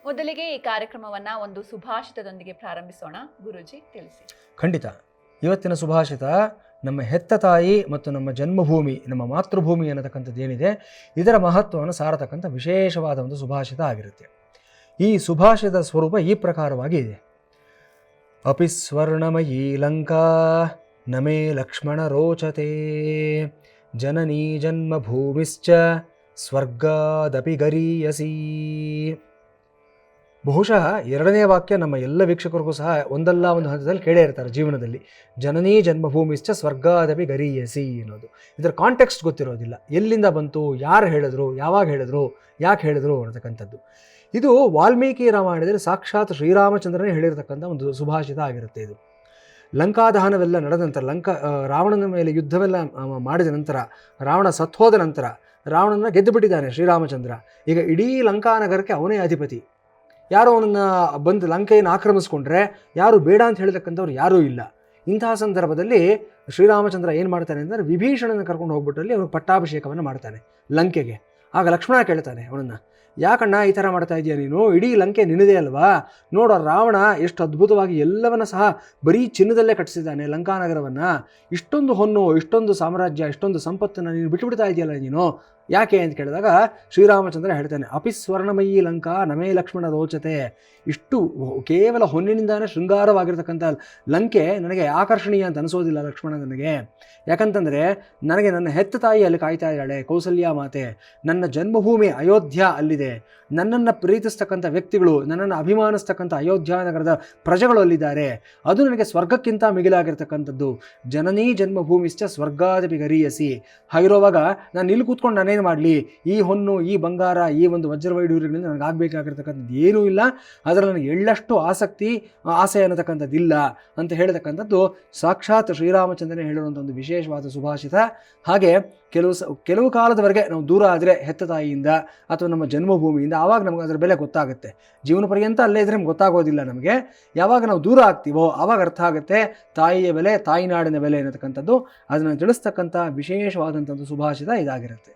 ಮೊದಲಿಗೆ ಈ ಕಾರ್ಯಕ್ರಮವನ್ನ ಒಂದು ಸುಭಾಷಿತದೊಂದಿಗೆ ಪ್ರಾರಂಭಿಸೋಣ. ಗುರೂಜಿ ತಿಳಿಸಿ. ಖಂಡಿತ. ಇವತ್ತಿನ ಸುಭಾಷಿತ ನಮ್ಮ ಹೆತ್ತ ತಾಯಿ ಮತ್ತು ನಮ್ಮ ಜನ್ಮಭೂಮಿ, ನಮ್ಮ ಮಾತೃಭೂಮಿ ಅನ್ನತಕ್ಕಂಥದ್ದು ಏನಿದೆ, ಇದರ ಮಹತ್ವವನ್ನು ಸಾರತಕ್ಕಂಥ ವಿಶೇಷವಾದ ಒಂದು ಸುಭಾಷಿತ ಆಗಿರುತ್ತೆ. ಈ ಸುಭಾಷಿತ ಸ್ವರೂಪ ಈ ಪ್ರಕಾರವಾಗಿ ಇದೆ. ಅಪಿ ಸ್ವರ್ಣಮಯೀ ಲಂಕಾ ನಮೇ ಲಕ್ಷ್ಮಣ ರೋಚತೆ, ಜನನೀ ಜನ್ಮಭೂಮಿಶ್ಚ ಸ್ವರ್ಗಾದಪಿ ಗರೀಯಸಿ. ಬಹುಶಃ ಎರಡನೇ ವಾಕ್ಯ ನಮ್ಮ ಎಲ್ಲ ವೀಕ್ಷಕರಿಗೂ ಸಹ ಒಂದಲ್ಲ ಒಂದು ಹಂತದಲ್ಲಿ ಕೇಳೇ ಇರ್ತಾರೆ ಜೀವನದಲ್ಲಿ. ಜನನೀ ಜನ್ಮಭೂಮಿಶ್ಚ ಸ್ವರ್ಗಾದಪಿ ಗರೀಯಸಿ ಅನ್ನೋದು. ಇದರ ಕಾಂಟೆಕ್ಸ್ಟ್ ಗೊತ್ತಿರೋದಿಲ್ಲ, ಎಲ್ಲಿಂದ ಬಂತು, ಯಾರು ಹೇಳಿದ್ರು, ಯಾವಾಗ ಹೇಳಿದ್ರು, ಯಾಕೆ ಹೇಳಿದ್ರು ಅನ್ನತಕ್ಕಂಥದ್ದು. ಇದು ವಾಲ್ಮೀಕಿ ರಾಮಾಯಣದಲ್ಲಿ ಸಾಕ್ಷಾತ್ ಶ್ರೀರಾಮಚಂದ್ರನೇ ಹೇಳಿರ್ತಕ್ಕಂಥ ಒಂದು ಸುಭಾಷಿತ ಆಗಿರುತ್ತೆ. ಇದು ಲಂಕಾದಹನವೆಲ್ಲ ನಡೆದ ನಂತರ, ರಾವಣನ ಮೇಲೆ ಯುದ್ಧವೆಲ್ಲ ಮಾಡಿದ ನಂತರ, ರಾವಣ ಸತ್ತೋದ ನಂತರ, ರಾವಣನ ಗೆದ್ದು ಬಿಟ್ಟಿದ್ದಾನೆ ಶ್ರೀರಾಮಚಂದ್ರ. ಈಗ ಇಡೀ ಲಂಕಾನಗರಕ್ಕೆ ಅವನೇ ಅಧಿಪತಿ. ಯಾರೋ ಅವನನ್ನು ಬಂದು ಲಂಕೆಯನ್ನು ಆಕ್ರಮಿಸ್ಕೊಂಡ್ರೆ ಯಾರು ಬೇಡ ಅಂತ ಹೇಳಿರ್ತಕ್ಕಂಥವ್ರು ಯಾರೂ ಇಲ್ಲ. ಇಂತಹ ಸಂದರ್ಭದಲ್ಲಿ ಶ್ರೀರಾಮಚಂದ್ರ ಏನು ಮಾಡ್ತಾನೆ ಅಂದರೆ, ವಿಭೀಷಣನ ಕರ್ಕೊಂಡು ಹೋಗ್ಬಿಟ್ಟಲ್ಲಿ ಅವನು ಪಟ್ಟಾಭಿಷೇಕವನ್ನು ಮಾಡ್ತಾನೆ ಲಂಕೆಗೆ. ಆಗ ಲಕ್ಷ್ಮಣ ಕೇಳ್ತಾನೆ ಅವನನ್ನು, ಯಾಕಣ್ಣ ಈ ಥರ ಮಾಡ್ತಾ ಇದೆಯಾ ನೀನು? ಇಡೀ ಲಂಕೆ ನಿನ್ನದೇ ಅಲ್ವಾ? ನೋಡೋ, ರಾವಣ ಎಷ್ಟು ಅದ್ಭುತವಾಗಿ ಎಲ್ಲವನ್ನ ಸಹ ಬರೀ ಚಿನ್ನದಲ್ಲೇ ಕಟ್ಟಿಸಿದ್ದಾನೆ ಲಂಕಾನಗರವನ್ನು. ಇಷ್ಟೊಂದು ಹೊನ್ನು, ಇಷ್ಟೊಂದು ಸಾಮ್ರಾಜ್ಯ, ಇಷ್ಟೊಂದು ಸಂಪತ್ತನ್ನು ನೀನು ಬಿಟ್ಟುಬಿಡ್ತಾ ಇದೆಯಲ್ಲ ನೀನು, ಯಾಕೆ ಅಂತ ಕೇಳಿದಾಗ ಶ್ರೀರಾಮಚಂದ್ರ ಹೇಳ್ತಾನೆ, ಅಪಿ ಸ್ವರ್ಣಮಯೀ ಲಂಕಾ ನಮೇ ಲಕ್ಷ್ಮಣ ರೋಚತೆ. ಇಷ್ಟು ಕೇವಲ ಹೊನ್ನಿನಿಂದಾನೇ ಶೃಂಗಾರವಾಗಿರ್ತಕ್ಕಂಥ ಲಂಕೆ ನನಗೆ ಆಕರ್ಷಣೀಯ ಅಂತ ಅನಿಸೋದಿಲ್ಲ ಲಕ್ಷ್ಮಣ ನನಗೆ. ಯಾಕಂತಂದರೆ ನನಗೆ ನನ್ನ ಹೆತ್ತ ತಾಯಿ ಅಲ್ಲಿ ಕಾಯ್ತಾ ಇದ್ದಾಳೆ, ಕೌಸಲ್ಯ ಮಾತೆ. ನನ್ನ ಜನ್ಮಭೂಮಿ ಅಯೋಧ್ಯ ಅಲ್ಲಿದೆ. ನನ್ನನ್ನು ಪ್ರೀತಿಸ್ತಕ್ಕಂಥ ವ್ಯಕ್ತಿಗಳು, ನನ್ನನ್ನು ಅಭಿಮಾನಿಸ್ತಕ್ಕಂಥ ಅಯೋಧ್ಯ ನಗರದ ಪ್ರಜೆಗಳು ಅಲ್ಲಿದ್ದಾರೆ. ಅದು ನನಗೆ ಸ್ವರ್ಗಕ್ಕಿಂತ ಮಿಗಿಲಾಗಿರ್ತಕ್ಕಂಥದ್ದು. ಜನನೀ ಜನ್ಮಭೂಮಿಶ್ಚ ಸ್ವರ್ಗಾದಪಿ ಗರೀಯಸಿ. ಹಾಗಿರುವಾಗ ನಾನು ಇಲ್ಲಿ ಕೂತ್ಕೊಂಡು ನಾನೇನು ಮಾಡಲಿ? ಈ ಹೊನ್ನು, ಈ ಬಂಗಾರ, ಈ ಒಂದು ವಜ್ರವೈಡೂರ್ಯಗಳಿಂದ ನನಗೆ ಆಗಬೇಕಾಗಿರ್ತಕ್ಕಂಥದ್ದು ಏನೂ ಇಲ್ಲ. ಅದರಲ್ಲಿ ನನಗೆ ಎಳ್ಳಷ್ಟು ಆಸೆ ಅನ್ನತಕ್ಕಂಥದ್ದಿಲ್ಲ ಅಂತ ಹೇಳ್ತಕ್ಕಂಥದ್ದು ಸಾಕ್ಷಾತ್ ಶ್ರೀರಾಮಚಂದ್ರನೇ ಹೇಳಿರುವಂಥ ಒಂದು ವಿಶೇಷವಾದ ಸುಭಾಷಿತ. ಹಾಗೆ ಕೆಲವು ಕಾಲದವರೆಗೆ ನಾವು ದೂರ ಆದರೆ ಹೆತ್ತ ತಾಯಿಯಿಂದ ಅಥವಾ ನಮ್ಮ ಜನ್ಮಭೂಮಿಯಿಂದ, ಆವಾಗ ನಮಗೆ ಅದರ ಬೆಲೆ ಗೊತ್ತಾಗುತ್ತೆ. ಜೀವನ ಪರ್ಯಂತ ಅಲ್ಲೇ ಇದ್ರೆ ನಮ್ಗೆ ಗೊತ್ತಾಗೋದಿಲ್ಲ. ನಮಗೆ ಯಾವಾಗ ನಾವು ದೂರ ಆಗ್ತೀವೋ ಆವಾಗ ಅರ್ಥ ಆಗುತ್ತೆ ತಾಯಿಯ ಬೆಲೆ, ತಾಯಿನಾಡಿನ ಬೆಲೆ ಅನ್ನತಕ್ಕಂಥದ್ದು. ಅದನ್ನು ತಿಳಿಸ್ತಕ್ಕಂಥ ವಿಶೇಷವಾದಂಥ ಒಂದು ಸುಭಾಷಿತ ಇದಾಗಿರುತ್ತೆ.